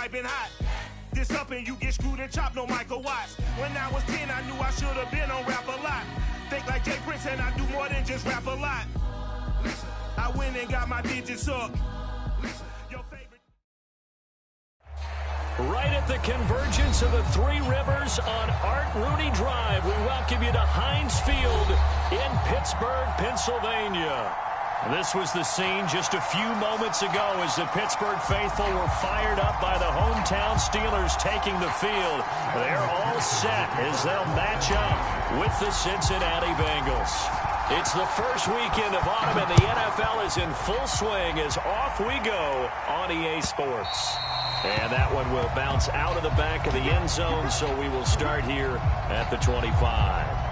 piping hot. This up and you get screwed and chopped, no Michael Watts. When I was 10, I knew I should have been on Rap a Lot. Think like Jay Prince and I do more than just rap a lot. I went and got my digits up. Your favorite. Right at the convergence of the Three Rivers on Art Rooney Drive, we welcome you to Heinz Field in Pittsburgh, Pennsylvania. This was the scene just a few moments ago as the Pittsburgh faithful were fired up by the hometown Steelers taking the field. They're all set as they'll match up with the Cincinnati Bengals. It's the first weekend of autumn and the NFL is in full swing as off we go on EA Sports. And that one will bounce out of the back of the end zone, so we will start here at the 25.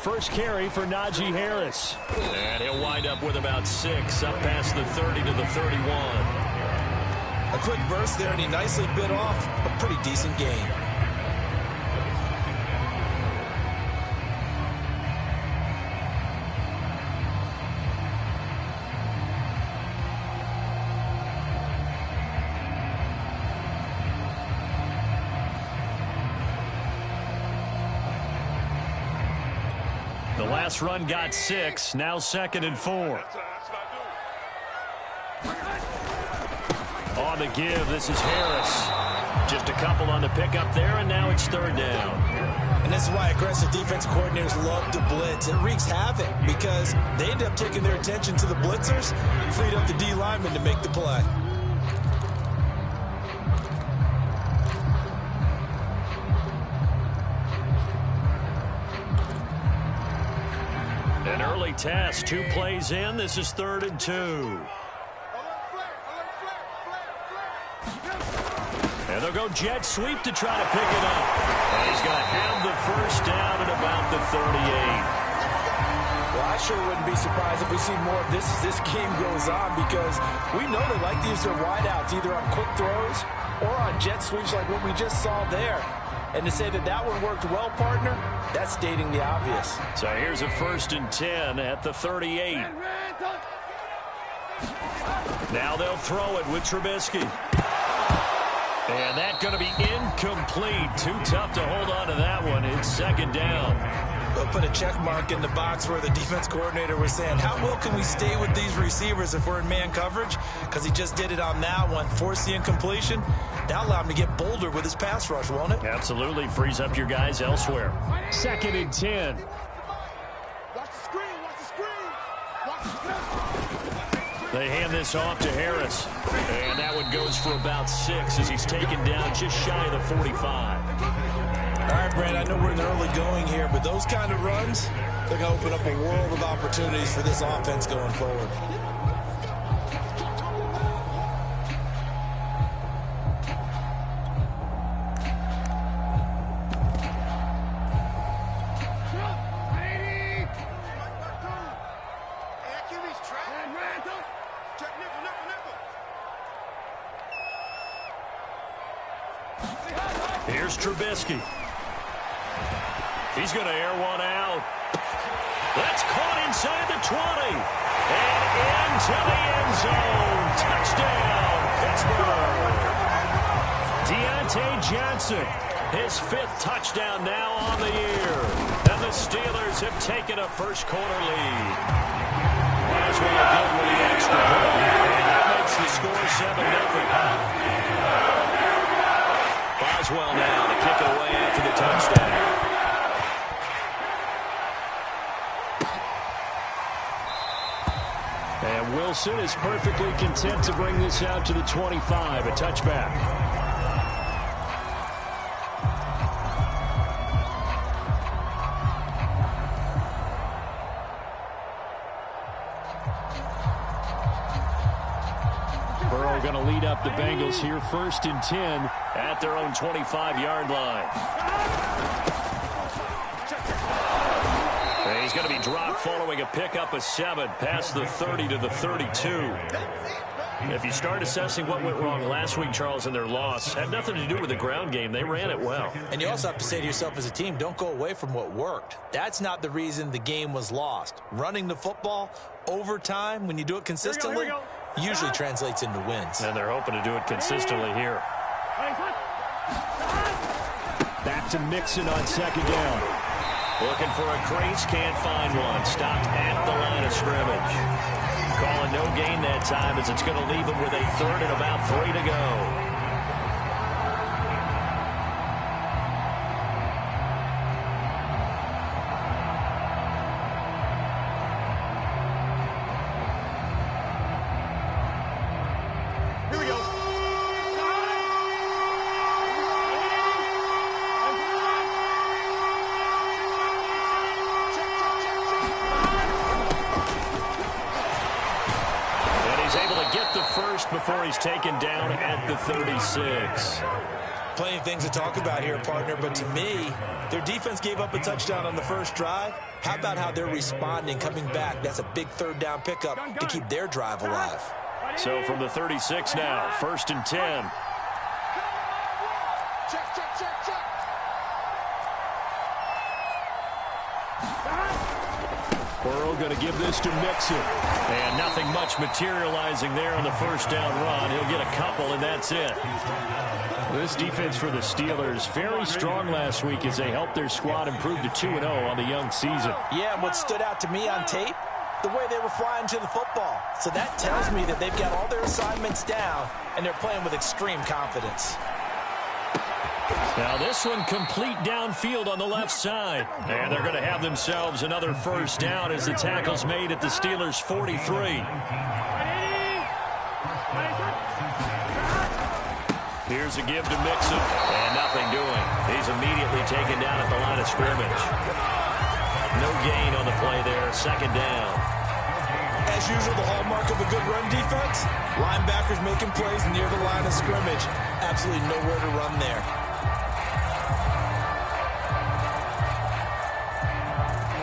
First carry for Najee Harris. And he'll wind up with about 6, up past the 30 to the 31. A quick burst there, and he nicely bit off a pretty decent gain. Last run got 6, now 2nd and 4. On the give, this is Harris. Just a couple on the pickup there, and now it's 3rd down. And this is why aggressive defense coordinators love to blitz. It wreaks havoc because they end up taking their attention to the blitzers, freed up the D lineman to make the play. An early test, 2 plays in. This is 3rd and 2. And they'll go jet sweep to try to pick it up. And he's going to have the first down at about the 38. Well, I sure wouldn't be surprised if we see more of this as this game goes on, because we know they like to use their wideouts either on quick throws or on jet sweeps like what we just saw there. And to say that that one worked well, partner, that's stating the obvious. So here's a 1st and 10 at the 38. Now they'll throw it with Trubisky. And that's going to be incomplete. Too tough to hold on to that one. It's 2nd down. We'll put a check mark in the box where the defense coordinator was saying, how well can we stay with these receivers if we're in man coverage? Because he just did it on that one, forced the incompletion. That'll allow him to get bolder with his pass rush, won't it? Absolutely. Frees up your guys elsewhere. 2nd and 10. Watch the screen. Watch the screen. Watch the screen. They hand this off to Harris. And that one goes for about 6 as he's taken down just shy of the 45. All right, Brad, I know we're in the early going here, but those kind of runs, they're going to open up a world of opportunities for this offense going forward. Here's Trubisky. He's going to air one out. That's caught inside the 20. And into the end zone. Touchdown, Pittsburgh. Deontay Johnson, his 5th touchdown now on the year. And the Steelers have taken a first-quarter lead. Might as well get with the extra point. And that makes the score 7-0. Boswell now to kick it away after the touchdown. And Wilson is perfectly content to bring this out to the 25, a touchback. Burrow going to lead up the Bengals here, 1st and 10 at their own 25-yard line. He's going to be dropped following a pickup of 7 past the 30 to the 32. If you start assessing what went wrong last week, Charles, in their loss, had nothing to do with the ground game. They ran it well. And you also have to say to yourself as a team, don't go away from what worked. That's not the reason the game was lost. Running the football over time, when you do it consistently, usually translates into wins. And they're hoping to do it consistently here. Back to Mixon on 2nd down. Looking for a crease, can't find one. Stopped at the line of scrimmage. Calling no gain that time as it's going to leave him with a 3rd and about 3 to go. Before he's taken down at the 36. Plenty of things to talk about here, partner, but to me, their defense gave up a touchdown on the first drive. How about how they're responding, coming back? That's a big 3rd down pickup to keep their drive alive. So from the 36 now, 1st and 10. Burrow going to give this to Mixon. And nothing much materializing there on the 1st down run. He'll get a couple, and that's it. This defense for the Steelers, very strong last week as they helped their squad improve to 2-0 on the young season. Yeah, and what stood out to me on tape, the way they were flying to the football. So that tells me that they've got all their assignments down, and they're playing with extreme confidence. Now this one complete downfield on the left side. And they're going to have themselves another 1st down as the tackle's made at the Steelers' 43. Here's a give to Mixon. And nothing doing. He's immediately taken down at the line of scrimmage. No gain on the play there. 2nd down. As usual, the hallmark of a good run defense, linebackers making plays near the line of scrimmage. Absolutely nowhere to run there.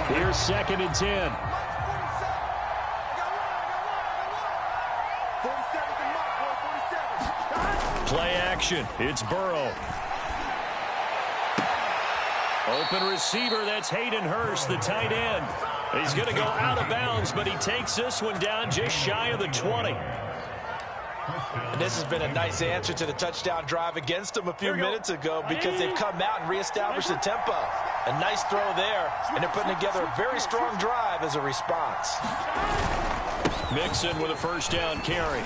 Here's 2nd and 10. Play action. It's Burrow. Open receiver. That's Hayden Hurst, the tight end. He's going to go out of bounds, but he takes this one down just shy of the 20. And this has been a nice answer to the touchdown drive against them a few minutes ago because they've come out and reestablished the tempo. A nice throw there, and they're putting together a very strong drive as a response. Mixon with a 1st down carry.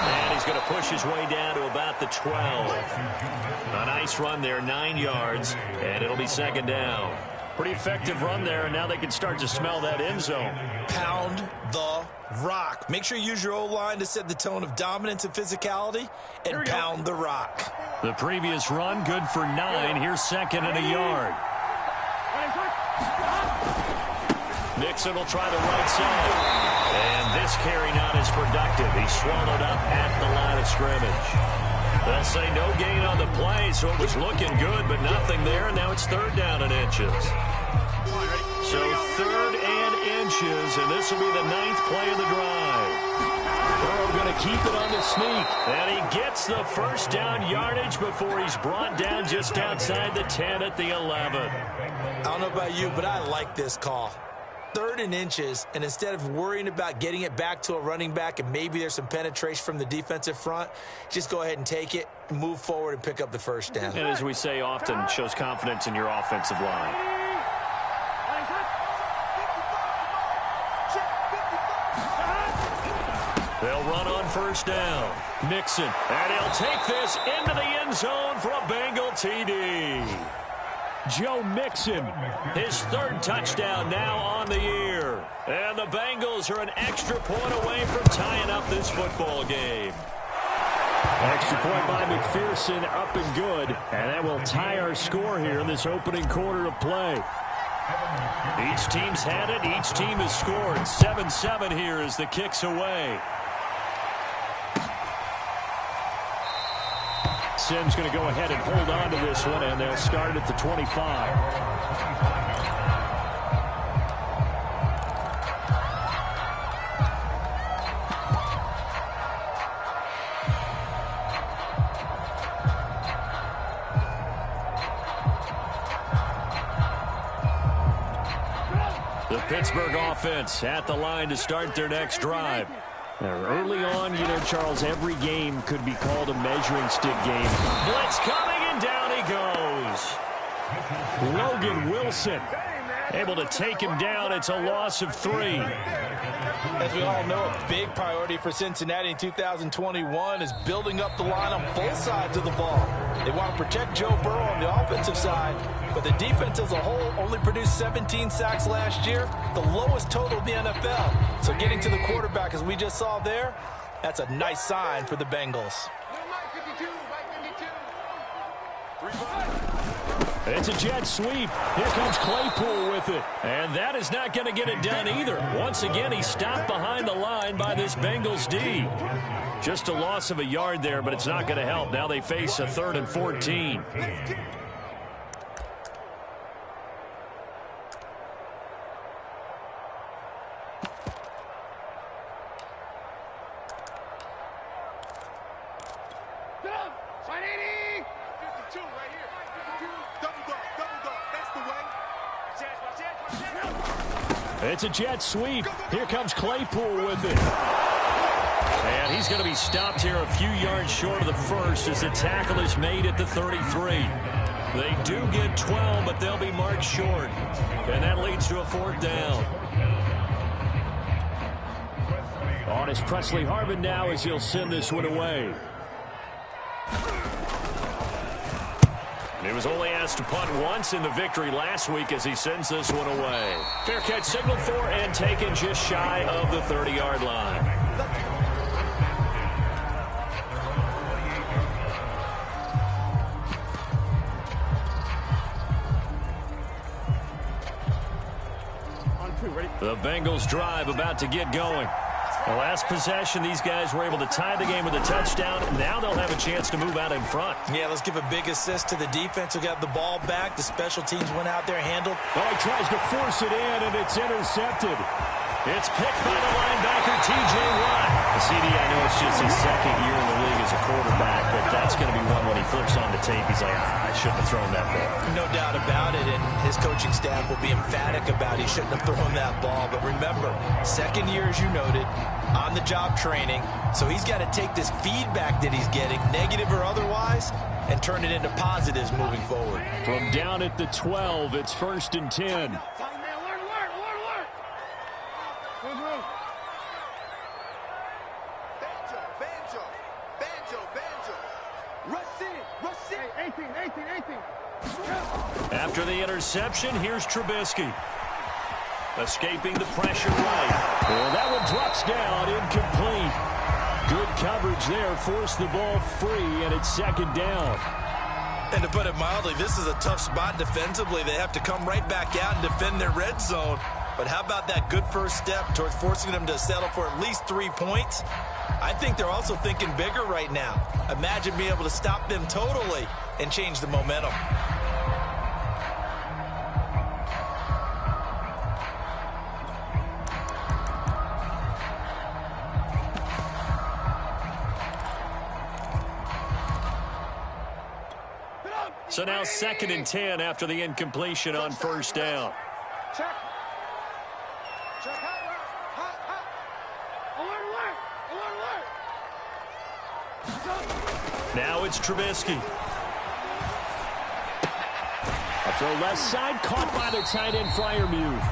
And he's going to push his way down to about the 12. A nice run there, 9 yards, and it'll be 2nd down. Pretty effective run there, and now they can start to smell that end zone. Pound the rock. Make sure you use your O-line to set the tone of dominance and physicality, and pound the rock. The previous run, good for 9. Here's 2nd and a yard. Mixon will try the right side. And this carry not as productive. He's swallowed up at the line of scrimmage. They'll say no gain on the play, so it was looking good, but nothing there, and now it's 3rd down and inches. So 3rd and inches, and this will be the 9th play of the drive. Burrow going to keep it on the sneak, and he gets the 1st down yardage before he's brought down just outside the 10 at the 11. I don't know about you, but I like this call. 3rd and inches, and instead of worrying about getting it back to a running back and maybe there's some penetration from the defensive front, just go ahead and take it, move forward, and pick up the 1st down. And as we say often, shows confidence in your offensive line. They'll run on 1st down. Mixon, and he'll take this into the end zone for a Bengal TD. Joe Mixon. His 3rd touchdown now on the year. And the Bengals are an extra point away from tying up this football game. Extra point by McPherson, up and good. And that will tie our score here in this opening quarter of play. Each team's had it. Each team has scored. 7-7 here as the kick's away. Simms going to go ahead and hold on to this one, and they'll start at the 25. The Pittsburgh offense at the line to start their next drive. Now, early on, you know, Charles, every game could be called a measuring stick game. Blitz coming, and down he goes. Logan Wilson able to take him down. It's a loss of 3. As we all know, a big priority for Cincinnati in 2021 is building up the line on both sides of the ball. They want to protect Joe Burrow on the offensive side, but the defense as a whole only produced 17 sacks last year, the lowest total in the NFL. So getting to the quarterback, as we just saw there, that's a nice sign for the Bengals. It's a jet sweep. Here comes Claypool with it. And that is not going to get it done either. Once again, he's stopped behind the line by this Bengals D. Just a loss of a yard there, but it's not going to help. Now they face a 3rd and 14. It's a jet sweep. Here comes Claypool with it. And he's going to be stopped here a few yards short of the first as the tackle is made at the 33. They do get 12, but they'll be marked short. And that leads to a 4th down. On is Presley Harvin now as he'll send this one away. He was only asked to punt once in the victory last week as he sends this one away. Fair catch signaled for and taken just shy of the 30-yard line. The Bengals drive about to get going. The last possession, these guys were able to tie the game with a touchdown. Now they'll have a chance to move out in front. Yeah, let's give a big assist to the defense who got the ball back. The special teams went out there, handled. Oh, he tries to force it in, and it's intercepted. It's picked by the linebacker, T.J. Watt. CD, I know it's just his 2nd year in the league as a quarterback, but that's going to be one when he flips on the tape. He's like, I shouldn't have thrown that ball. No doubt about it, and his coaching staff will be emphatic about he shouldn't have thrown that ball. But remember, 2nd year, as you noted, on-the-job training. So he's got to take this feedback that he's getting, negative or otherwise, and turn it into positives moving forward. From down at the 12, it's 1st and 10. After the interception, here's Trubisky. Escaping the pressure right. Well, that one drops down, incomplete. Good coverage there, forced the ball free, and it's 2nd down. And to put it mildly, this is a tough spot defensively. They have to come right back out and defend their red zone. But how about that good first step towards forcing them to settle for at least 3 points? I think they're also thinking bigger right now. Imagine being able to stop them totally and change the momentum. So now 2nd and 10 after the incompletion on 1st down. Check. Check. Hot. Alert. Now it's Trubisky. A throw left side, caught by the tight end Freiermuth.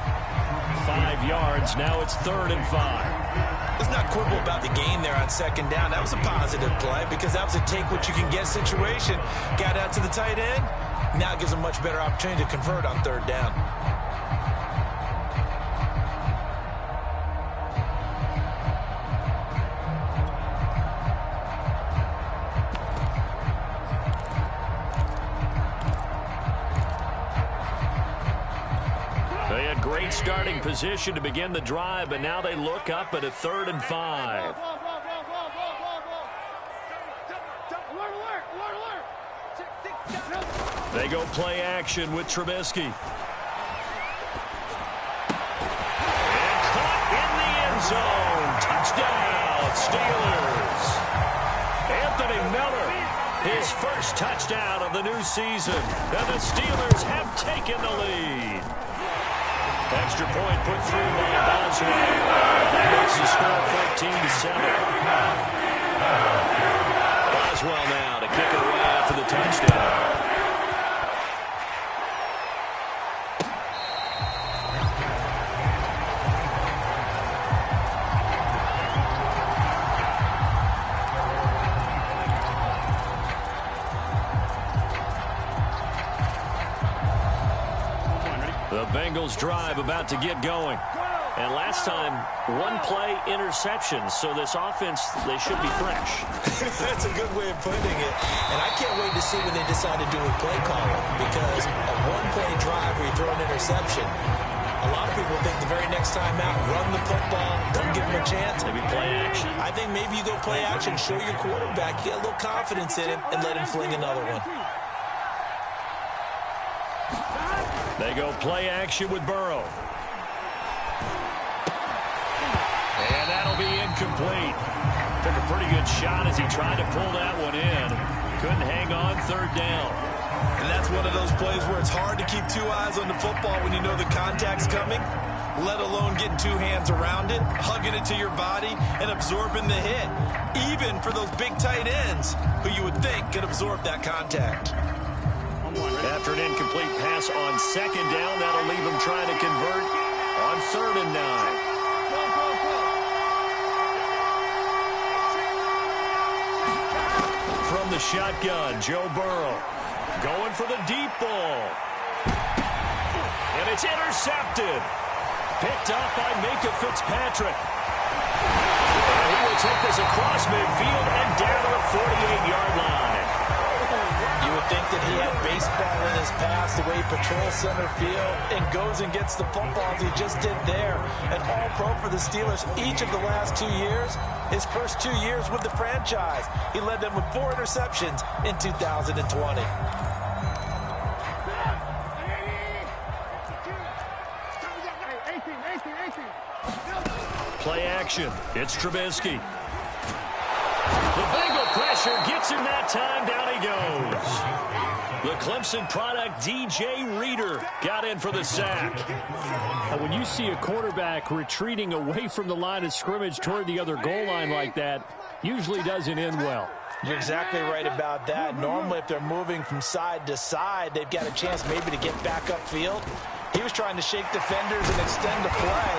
5 yards, now it's 3rd and 5. Let's not quibble about the gain there on 2nd down. That was a positive play because that was a take-what-you-can-get situation. Got out to the tight end. Now it gives a much better opportunity to convert on 3rd down. They had great starting position to begin the drive, but now they look up at a 3rd and 5. Alert. They go play action with Trubisky. And caught in the end zone. Touchdown, Steelers. Anthony Miller, his first touchdown of the new season. And the Steelers have taken the lead. Extra point put through by Boswell. That makes the score 14-7. Boswell now to kick it away after the touchdown. The Bengals drive about to get going. And last time, one play interception. So this offense, they should be fresh. That's a good way of putting it. And I can't wait to see what they decide to do with play calling. Because a one-play drive where you throw an interception, a lot of people think the very next time out, run the football, don't give them a chance. Maybe play action. I think maybe you go play action, show your quarterback, get a little confidence in him, and let him fling another one. They go play action with Burrow. And that'll be incomplete. Took a pretty good shot as he tried to pull that one in. Couldn't hang on third down. And that's one of those plays where it's hard to keep two eyes on the football when you know the contact's coming, let alone getting two hands around it, hugging it to your body, and absorbing the hit. Even for those big tight ends who you would think could absorb that contact. After an incomplete pass on second down, that'll leave him trying to convert on 3rd and 9. From the shotgun, Joe Burrow going for the deep ball. And it's intercepted. Picked up by Minka Fitzpatrick. And he will take this across midfield and down to the 48-yard line. You would think that he had baseball in his past, the way he patrols center field and goes and gets the football as he just did there. An all-pro for the Steelers each of the last 2 years. His first 2 years with the franchise, he led them with 4 interceptions in 2020. Play action. It's Trubisky. The Bengal pressure gets him that time. Down he goes. The Clemson product, DJ Reader, got in for the sack. When you see a quarterback retreating away from the line of scrimmage toward the other goal line like that, usually doesn't end well. You're exactly right about that. Normally, if they're moving from side to side, they've got a chance maybe to get back upfield. He was trying to shake defenders and extend the play,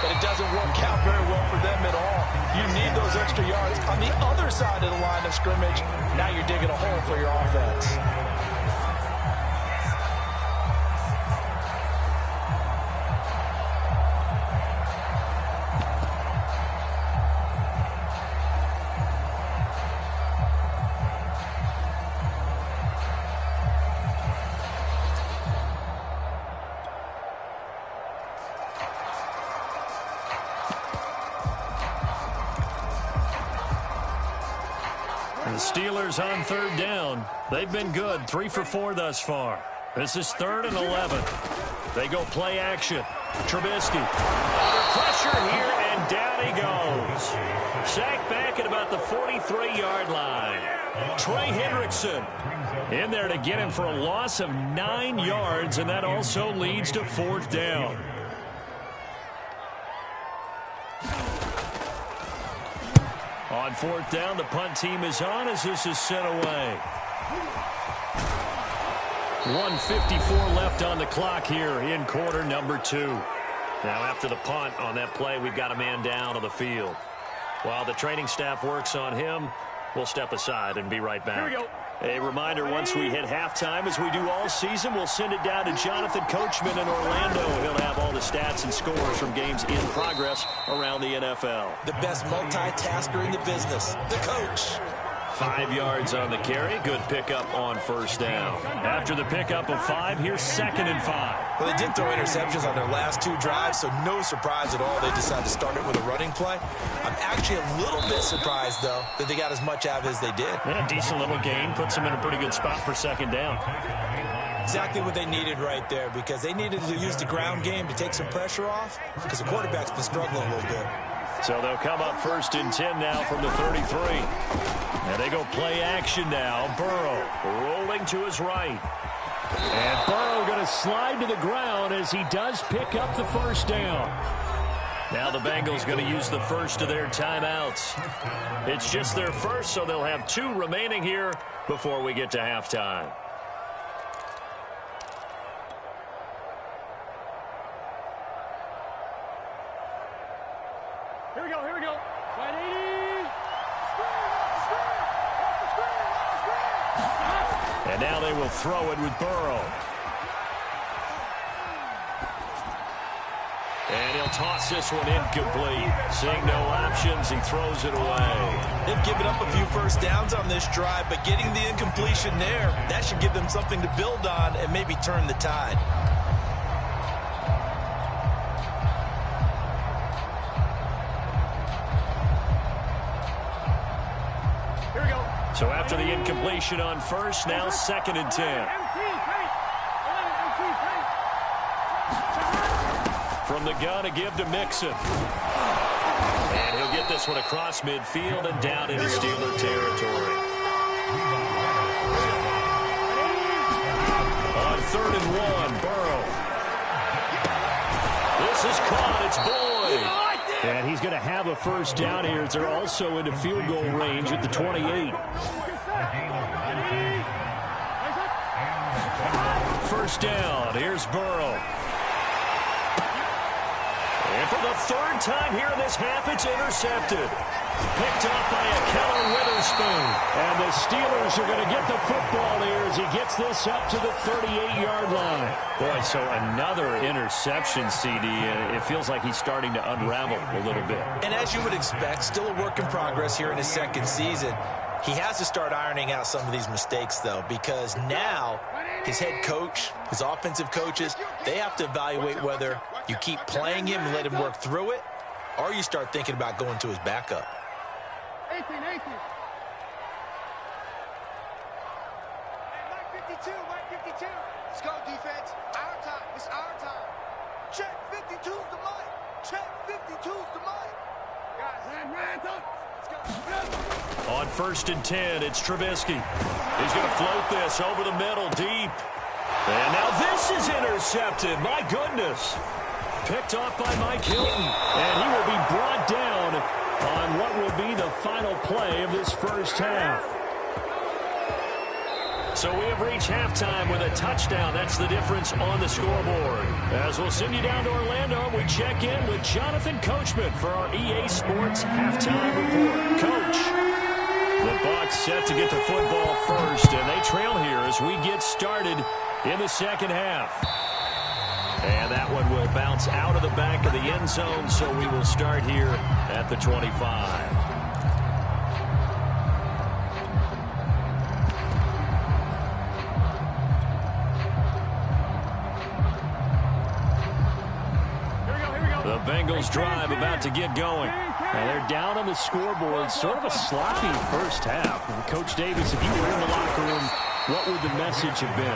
but it doesn't work out very well for them at all. You need those extra yards on the other side of the line of scrimmage. Now you're digging a hole for your offense. The Steelers on 3rd down. They've been good, 3 for 4 thus far. This is 3rd and 11. They go play action. Trubisky under pressure here, and down he goes. Sacked back at about the 43-yard line. Trey Hendrickson in there to get him for a loss of 9 yards, and that also leads to 4th down. On 4th down, the punt team is on as this is sent away. 1:54 left on the clock here in quarter number 2. Now after the punt on that play, we've got a man down on the field. While the training staff works on him, we'll step aside and be right back. Here we go. A reminder, once we hit halftime, as we do all season, we'll send it down to Jonathan Coachman in Orlando. He'll have all the stats and scores from games in progress around the NFL. The best multitasker in the business, the coach. 5 yards on the carry. Good pickup on first down. After the pickup of 5, here's 2nd and 5. Well, they did throw interceptions on their last 2 drives, so no surprise at all they decided to start it with a running play. I'm actually a little bit surprised, though, that they got as much out of it as they did. Yeah, decent little gain. Puts them in a pretty good spot for 2nd down. Exactly what they needed right there, because they needed to use the ground game to take some pressure off, because the quarterback's been struggling a little bit. So they'll come up 1st and 10 now from the 33. And they go play action now. Burrow rolling to his right. And Burrow going to slide to the ground as he does pick up the 1st down. Now the Bengals going to use the first of their timeouts. It's just their first, so they'll have 2 remaining here before we get to halftime. Here we go. Slide 80. And now they will throw it with Burrow. And he'll toss this one incomplete. Seeing no options, he throws it away. They've given up a few first downs on this drive, but getting the incompletion there, that should give them something to build on and maybe turn the tide. So after the incompletion on first, now 2nd and 10. From the gun, a give to Mixon. And he'll get this one across midfield and down into Steeler territory. On 3rd and 1, Burrow. This is caught. It's Boyd. And he's going to have a 1st down here as they're also into field goal range at the 28. 1st down. Here's Burrow. And for the 3rd time here in this half, it's intercepted. Picked up by a Keller Witherspoon. And the Steelers are going to get the football here as he gets this up to the 38-yard line. Boy, so another interception, CD, and it feels like he's starting to unravel a little bit. And as you would expect, still a work in progress here in his 2nd season. He has to start ironing out some of these mistakes, though, because now his head coach, his offensive coaches, they have to evaluate whether you keep playing him and let him work through it, or you start thinking about going to his backup. 18. Mike 52. Let's go, defense. Our time. It's our time. Check 52's the mic. Check 52's the mic. Guys, hands up. Let's go. On 1st and 10, it's Trubisky. He's going to float this over the middle, deep. And now this is intercepted. My goodness. Picked off by Mike Hilton. And he will be brought down on what will be the final play of this 1st half. So we have reached halftime with a touchdown. That's the difference on the scoreboard. As we'll send you down to Orlando, we check in with Jonathan Coachman for our EA Sports Halftime Report. Coach, the Bucs set to get the football first, and they trail here as we get started in the 2nd half. And that one will bounce out of the back of the end zone, so we will start here at the 25. The Bengals drive about to get going. And they're down on the scoreboard. Sort of a sloppy 1st half. And Coach Davis, if you were in the locker room, what would the message have been?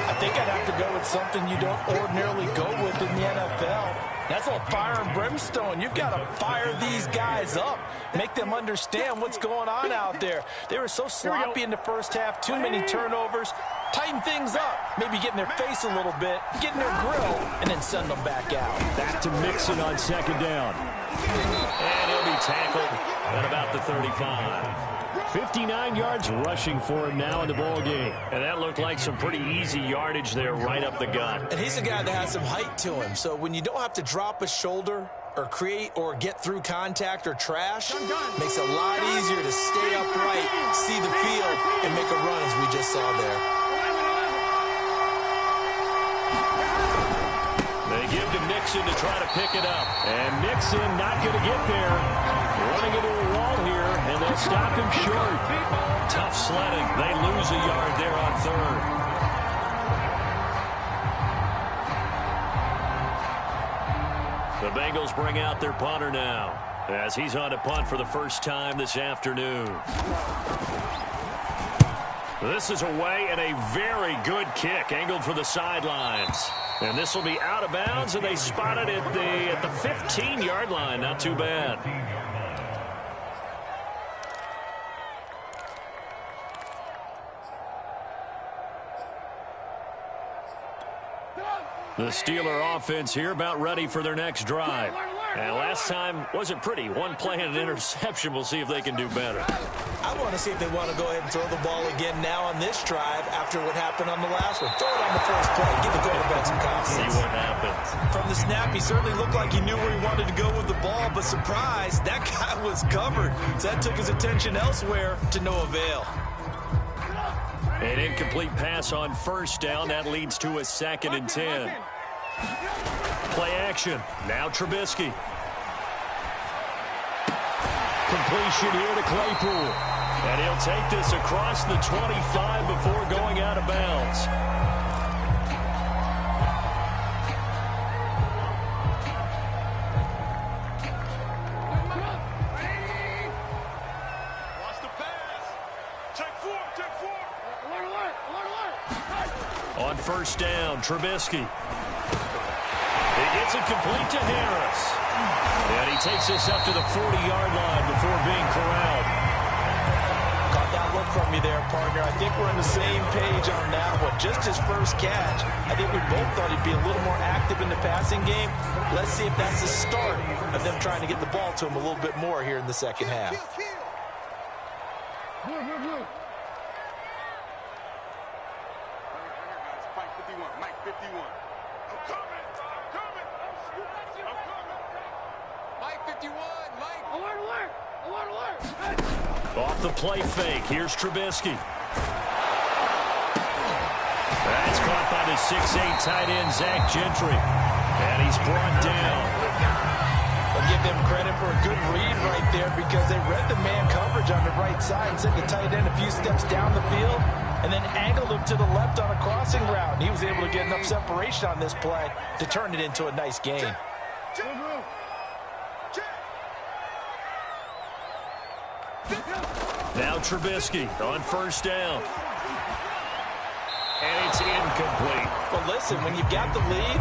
I think I'd have to go with something you don't ordinarily go with in the NFL. That's a fire and brimstone. You've got to fire these guys up. Make them understand what's going on out there. They were so sloppy in the 1st half. Too many turnovers. Tighten things up. Maybe get in their face a little bit. Get in their grill. And then send them back out. Back to Mixon on 2nd down. And he'll be tackled at about the 35. 59 yards rushing for him now in the ball game. And that looked like some pretty easy yardage there right up the gut. And he's a guy that has some height to him. So when you don't have to drop a shoulder or create or get through contact or trash, makes it a lot easier to stay upright, see the field, and make a run as we just saw there. They give to Mixon to try to pick it up. And Mixon not going to get there. Running into a wall here, and they'll stop him short. Tough sledding. They lose a yard there on third. The Bengals bring out their punter now, as he's on to punt for the first time this afternoon. This is away and a very good kick, angled for the sidelines. And this will be out of bounds, and they spot it at the 15-yard line. Not too bad. The Steeler offense here about ready for their next drive. And last time wasn't pretty. One play and an interception. We'll see if they can do better. I want to see if they want to go ahead and throw the ball again now on this drive after what happened on the last one. Throw it on the first play. Give the quarterback some confidence. See what happens. From the snap, he certainly looked like he knew where he wanted to go with the ball, but surprise, that guy was covered. So that took his attention elsewhere to no avail. An incomplete pass on first down. That leads to a 2nd and 10. Play action. Now Trubisky. Completion here to Claypool. And he'll take this across the 25 before going out of bounds. On first down, Trubisky. He gets it complete to Harris. And he takes this up to the 40-yard line before being corralled. Caught that look from you there, partner. I think we're on the same page on that one. Just his first catch. I think we both thought he'd be a little more active in the passing game. Let's see if that's the start of them trying to get the ball to him a little bit more here in the second half. Off the play fake. Here's Trubisky. That's caught by the 6'8" tight end, Zach Gentry. And he's brought down. I'll give them credit for a good read right there because they read the man coverage on the right side and sent the tight end a few steps down the field and then angled him to the left on a crossing route. And he was able to get enough separation on this play to turn it into a nice gain. Now Trubisky on first down. And it's incomplete. Well, listen, when you've got the lead,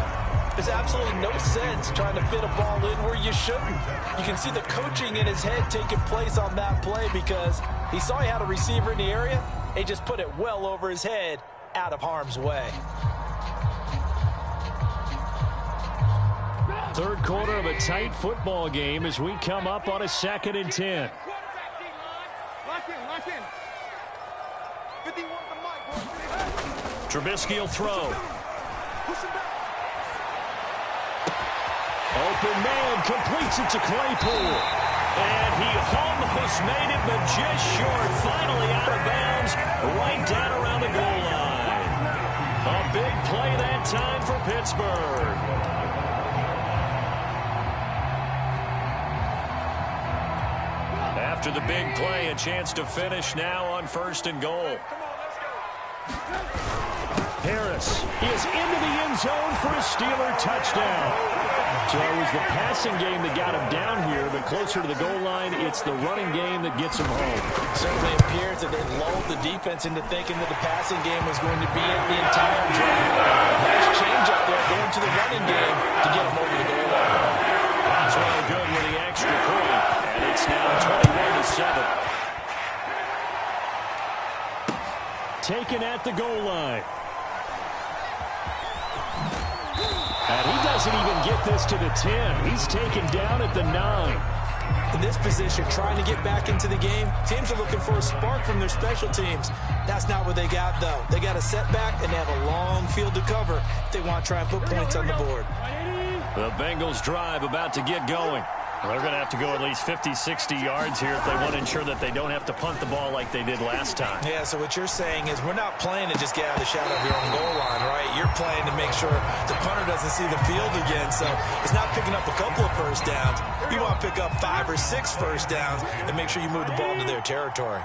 there's absolutely no sense trying to fit a ball in where you shouldn't. You can see the coaching in his head taking place on that play because he saw he had a receiver in the area. He just put it well over his head out of harm's way. Third quarter of a tight football game as we come up on a 2nd and 10. Trubisky will throw. Open man completes it to Claypool. And he almost made it, but just short. Finally out of bounds, right down around the goal line. A big play that time for Pittsburgh. After the big play, a chance to finish now on 1st and goal. Harris is into the end zone for a Steeler touchdown. So it was the passing game that got him down here, but closer to the goal line, it's the running game that gets him home. Certainly appears that they lulled the defense into thinking that the passing game was going to be in the entire drive. Nice change up there going to the running game to get him over the goal line. That's really good with the extra point, and it's now 21-7. Taken at the goal line. And he doesn't even get this to the 10. He's taken down at the 9. In this position, trying to get back into the game, teams are looking for a spark from their special teams. That's not what they got, though. They got a setback, and they have a long field to cover if they want to try and put points on the board. The Bengals drive about to get going. They're going to have to go at least 50, 60 yards here if they want to ensure that they don't have to punt the ball like they did last time. Yeah, so what you're saying is we're not playing to just get out of the shadow of your own goal line, right? You're playing to make sure the punter doesn't see the field again. So it's not picking up a couple of first downs. You want to pick up 5 or 6 first downs and make sure you move the ball into their territory.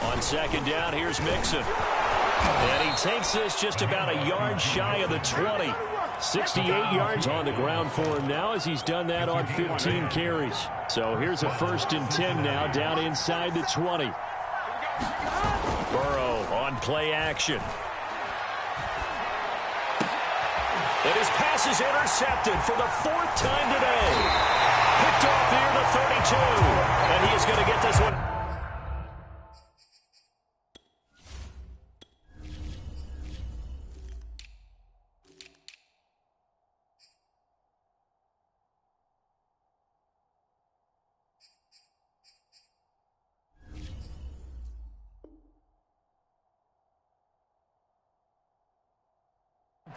On second down, here's Mixon. And he takes this just about a yard shy of the 20. 68 yards on the ground for him now as he's done that on 15 carries. So here's a 1st and 10 now down inside the 20. Burrow on play action. And his pass is intercepted for the 4th time today. Picked off near the 32. And he is going to get this one.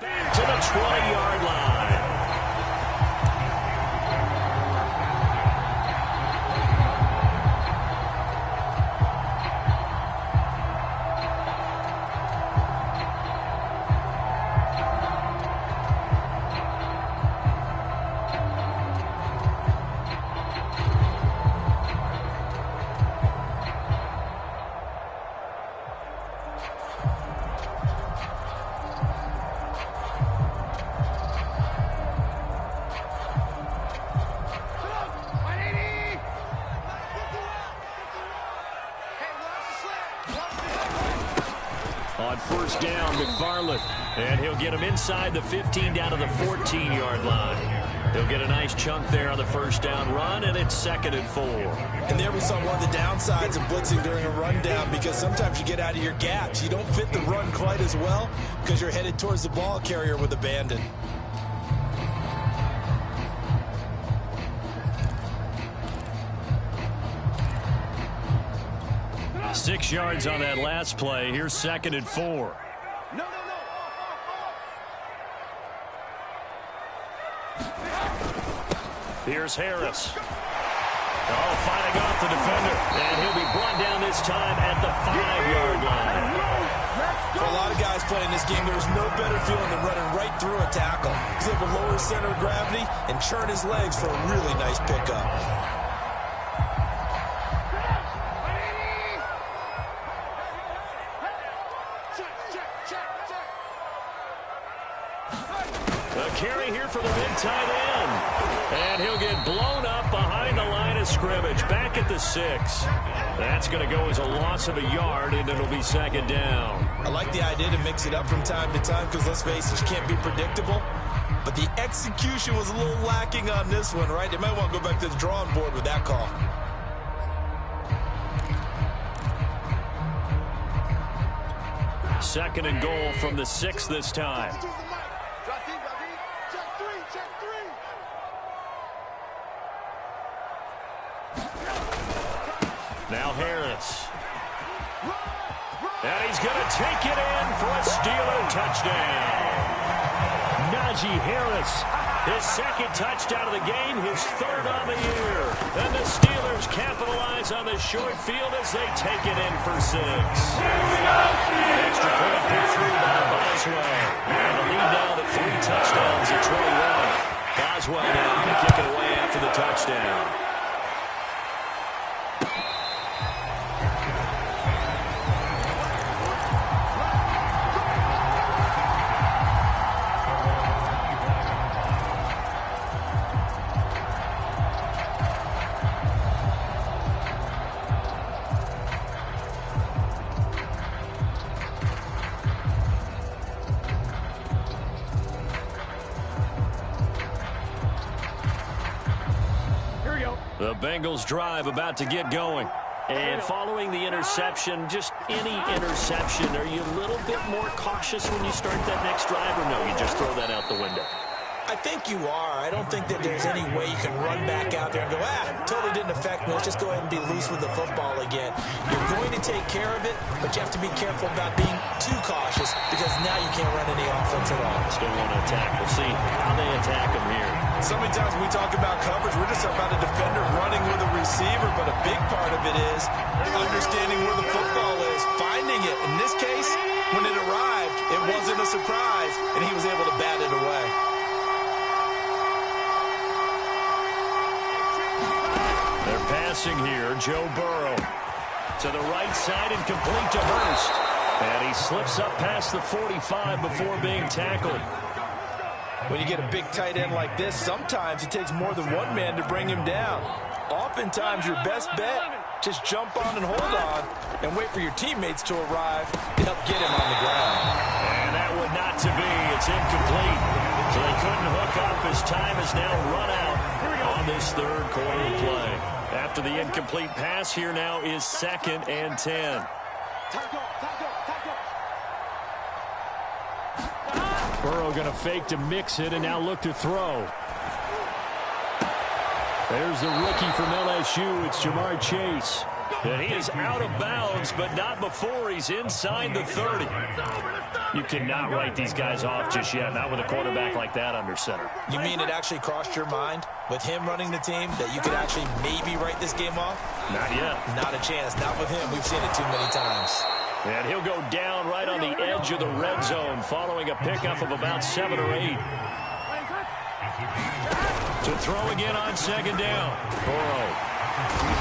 Back to the 20-yard line. On 1st down, McFarland. And he'll get him inside the 15 down to the 14-yard line. He'll get a nice chunk there on the 1st down run, and it's 2nd and 4. And there we saw one of the downsides of blitzing during a rundown because sometimes you get out of your gaps. You don't fit the run quite as well because you're headed towards the ball carrier with abandon. Six yards on that last play. Here's 2nd and 4. No. Here's Harris. Oh, fighting off the defender. And he'll be brought down this time at the 5-yard line. For a lot of guys playing this game, there's no better feeling than running right through a tackle. He's able to lower his center of gravity and churn his legs for a really nice pickup. A carry here for the big tight end. And he'll get blown up behind the line of scrimmage. Back at the 6. That's going to go as a loss of a yard, and it'll be 2nd down. I like the idea to mix it up from time to time because, let's face it, you can't be predictable. But the execution was a little lacking on this one, right? They might want to go back to the drawing board with that call. Second and goal from the 6 this time. Now Harris. And he's going to take it in for a Steeler touchdown. Najee Harris, his 2nd touchdown of the game, his 3rd on the year. And the Steelers capitalize on the short field as they take it in for 6. Extra point put through by Boswell. And the lead now to 3 touchdowns at 21. Boswell now to kick it away after the touchdown. The Bengals drive about to get going. And following the interception, just any interception, are you a little bit more cautious when you start that next drive, or no, you just throw that out the window? I think you are. I don't think that there's any way you can run back out there and go, totally didn't affect me. Let's just go ahead and be loose with the football again. You're going to take care of it, but you have to be careful about being too cautious because now you can't run any offense at all. Still want to attack. We'll see how they attack him here. So many times when we talk about coverage, we're just about a defender running with a receiver, but a big part of it is understanding where the football is, finding it. In this case, when it arrived, it wasn't a surprise, and he was able to bat it away. They're passing here. Joe Burrow to the right side and complete to Hurst. And he slips up past the 45 before being tackled. When you get a big tight end like this, sometimes it takes more than one man to bring him down. Oftentimes, your best bet, just jump on and hold on and wait for your teammates to arrive to help get him on the ground. And that would not to be. It's incomplete. So they couldn't hook up. His time is now run out on this third quarter play. After the incomplete pass, here now is 2nd and 10. Burrow going to fake to mix it and now look to throw. There's the rookie from LSU. It's Jamar Chase. And he is out of bounds, but not before he's inside the 30. You cannot write these guys off just yet, not with a quarterback like that under center. You mean it actually crossed your mind with him running the team that you could actually maybe write this game off? Not yet. Not a chance. Not with him. We've seen it too many times. And he'll go down right on the edge of the red zone following a pickup of about 7 or 8. To throw again on 2nd down. Burrow.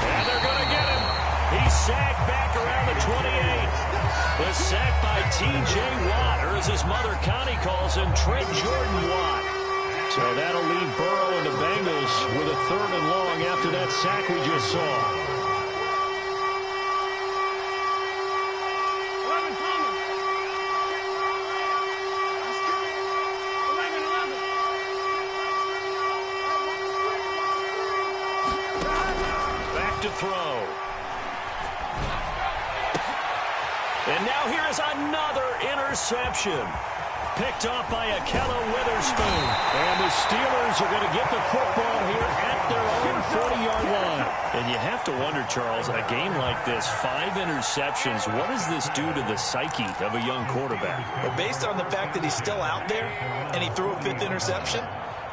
And they're going to get him. He's sacked back around the 28. The sack by T.J. Watt, or as his mother Connie calls him, Trent Jordan Watt. So that'll leave Burrow and the Bengals with a 3rd and long after that sack we just saw. To throw. And now here is another interception. Picked off by Akello Witherspoon. And the Steelers are going to get the football here at their own 40-yard line. And you have to wonder, Charles, a game like this, 5 interceptions, what does this do to the psyche of a young quarterback? Well, based on the fact that he's still out there and he threw a 5th interception,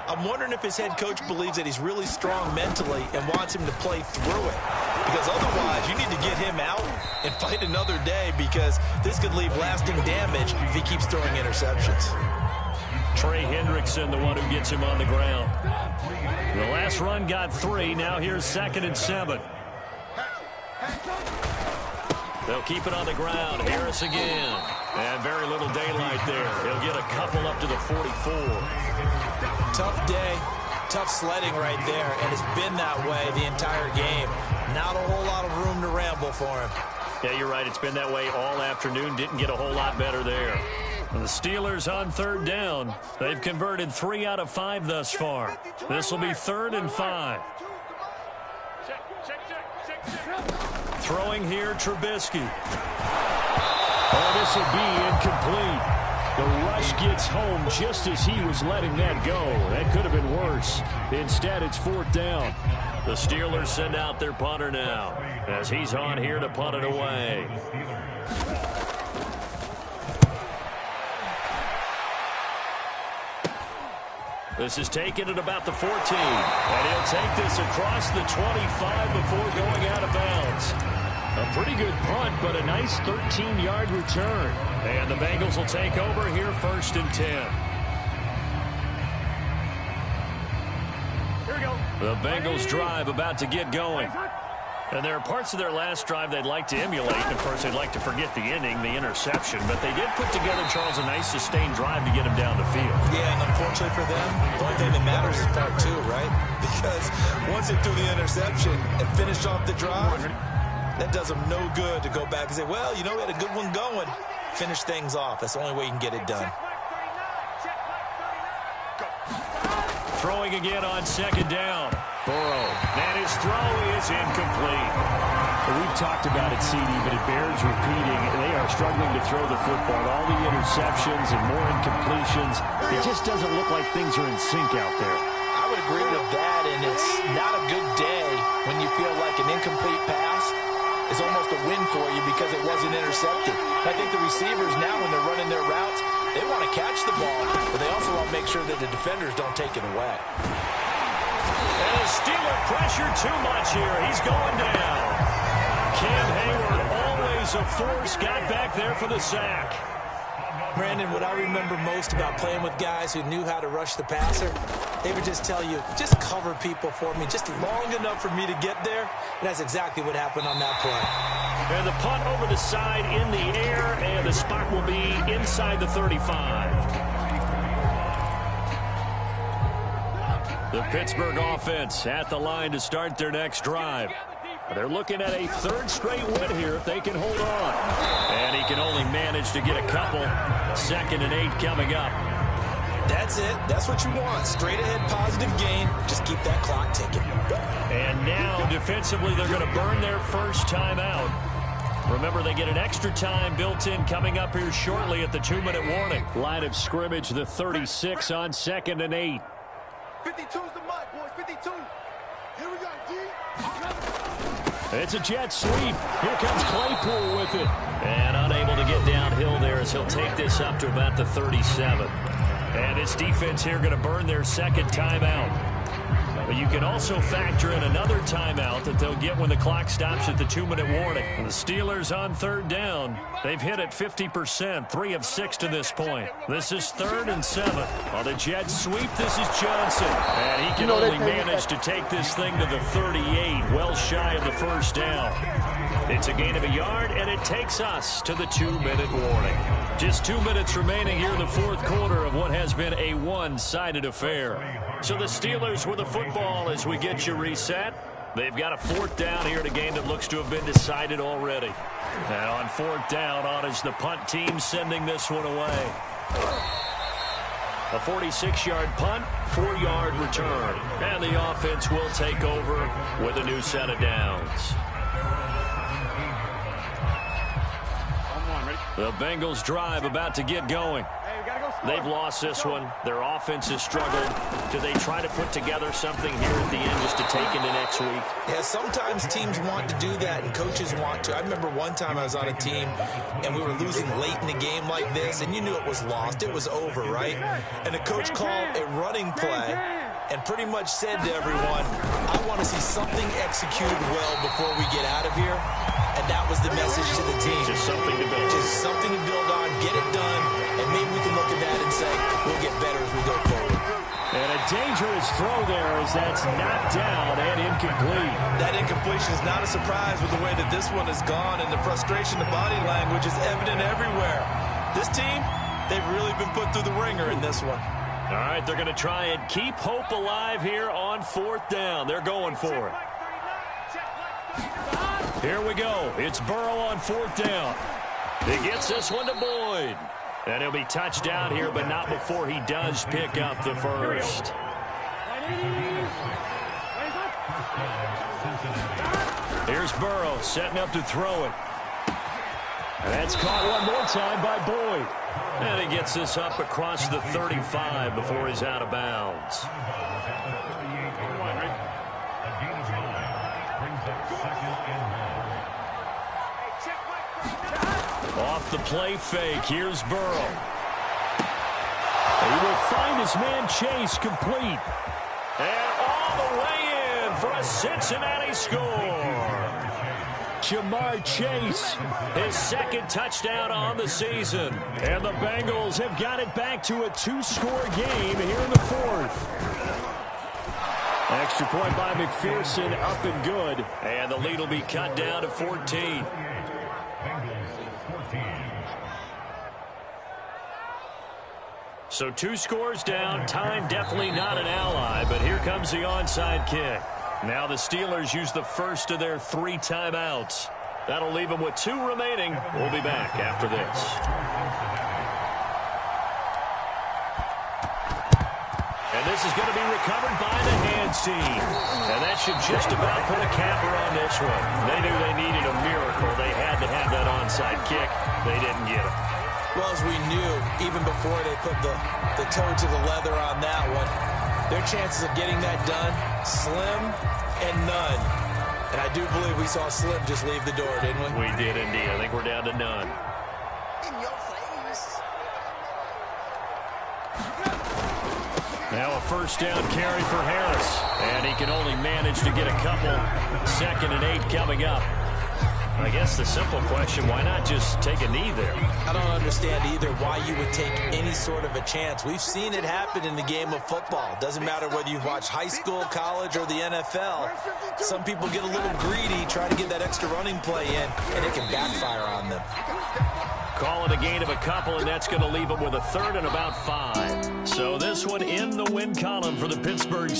I'm wondering if his head coach believes that he's really strong mentally and wants him to play through it. Because otherwise, you need to get him out and fight another day because this could leave lasting damage if he keeps throwing interceptions. Trey Hendrickson, the one who gets him on the ground. The last run got 3. Now here's 2nd and 7. They'll keep it on the ground. Harris again. And very little daylight there. He'll get a couple up to the 44. Tough day, tough sledding right there, and it's been that way the entire game. Not a whole lot of room to ramble for him. Yeah, you're right. It's been that way all afternoon. Didn't get a whole lot better there. And the Steelers on 3rd down. They've converted 3 out of 5 thus far. This will be 3rd and 5. Throwing here, Trubisky. Oh, this will be incomplete. The rush gets home just as he was letting that go. That could have been worse. Instead, it's 4th down. The Steelers send out their punter now as he's on here to punt it away. This is taken at about the 14. And he'll take this across the 25 before going out of bounds. A pretty good punt, but a nice 13-yard return. And the Bengals will take over here 1st and 10. Here we go. The Bengals drive about to get going. And there are parts of their last drive they'd like to emulate. And, of course, they'd like to forget the ending, the interception. But they did put together, Charles, a nice sustained drive to get him down the field. Yeah, and unfortunately for them, the only thing that matters is part 2, right? Because once they threw the interception and finished off the drive, that does them no good to go back and say, well, you know, we had a good one going. Finish things off. That's the only way you can get it done. Throwing again on 2nd down. Burrow. And his throw is incomplete. We've talked about it, CD, but it bears repeating. They are struggling to throw the football. All the interceptions and more incompletions. It just doesn't look like things are in sync out there. I would agree with that, and it's not a good day when you feel like an incomplete pass is almost a win for you because it wasn't intercepted. I think the receivers now, when they're running their routes, they want to catch the ball, but they also want to make sure that the defenders don't take it away. And the Steeler pressure too much here. He's going down. Cam Hayward, always a force, got back there for the sack. Brandon, what I remember most about playing with guys who knew how to rush the passer, they would just tell you, just cover people for me, just long enough for me to get there. And that's exactly what happened on that play. And the punt over the side in the air, and the spot will be inside the 35. The Pittsburgh offense at the line to start their next drive. They're looking at a third straight win here if they can hold on. And he can only manage to get a couple. 2nd and 8 coming up. That's it. That's what you want. Straight ahead positive gain. Just keep that clock ticking. And now defensively they're going to burn their first timeout. Remember, they get an extra time built in coming up here shortly at the 2-minute warning. Line of scrimmage, the 36 on 2nd and 8. 52's the mic, boys. 52. Here we go, G. It's a jet sweep. Here comes Claypool with it. And unable to get downhill there as he'll take this up to about the 37. And this defense here going to burn their second timeout. But you can also factor in another timeout that they'll get when the clock stops at the 2-minute warning. And the Steelers on 3rd down. They've hit it 50%, 3 of 6 to this point. This is 3rd and 7. On the jet sweep, this is Johnson. And he can only manage to take this thing to the 38, well shy of the first down. It's a gain of a yard, and it takes us to the 2-minute warning. Just 2 minutes remaining here in the 4th quarter of what has been a one-sided affair. So the Steelers with the football as we get you reset. They've got a 4th down here in a game that looks to have been decided already. And on 4th down, on is the punt team sending this one away. A 46-yard punt, 4-yard return. And the offense will take over with a new set of downs. The Bengals drive about to get going. They've lost this one. Their offense has struggled. Do they try to put together something here at the end just to take into next week? Yeah, sometimes teams want to do that and coaches want to. I remember one time I was on a team and we were losing late in a game like this, and you knew it was lost. It was over, right? And the coach called a running play and pretty much said to everyone, I want to see something executed well before we get out of here. And that was the message to the team. Just something to build. Just something to build on, get it done, and maybe we can look at that and say, we'll get better as we go forward. And a dangerous throw there as that's knocked down and incomplete. That incompletion is not a surprise with the way that this one has gone, and the frustration, the body language is evident everywhere. This team, they've really been put through the ringer in this one. All right, they're going to try and keep hope alive here on 4th down. They're going for it. Here we go. It's Burrow on 4th down. He gets this one to Boyd. And he'll be touched down here, but not before he does pick up the first. Here's Burrow setting up to throw it. And that's caught one more time by Boyd. And he gets this up across the 35 before he's out of bounds. Off the play fake, here's Burrow. He will find his man Chase complete. And all the way in for a Cincinnati score. Jamar Chase, his 2nd touchdown on the season. And the Bengals have got it back to a 2-score game here in the 4th. Extra point by McPherson, up and good. And the lead will be cut down to 14. So 2 scores down. Time definitely not an ally, but here comes the onside kick. Now the Steelers use the first of their 3 timeouts. That'll leave them with 2 remaining. We'll be back after this. And this is going to be recovered by the hands team. And that should just about put a capper on this one. They knew they needed a miracle. They had to have that onside kick. They didn't get him. Well, as we knew, even before they put the toe to the leather on that one, their chances of getting that done, slim and none. And I do believe we saw Slim just leave the door, didn't we? We did indeed. I think we're down to none. In your face. Now a first down carry for Harris. And he can only manage to get a couple. 2nd and 8 coming up. I guess the simple question, why not just take a knee there? I don't understand either why you would take any sort of a chance. We've seen it happen in the game of football. Doesn't matter whether you watch high school, college, or the NFL. Some people get a little greedy, try to get that extra running play in, and it can backfire on them. Call it a gain of a couple, and that's going to leave them with a 3rd and about 5. So this one in the win column for the Pittsburgh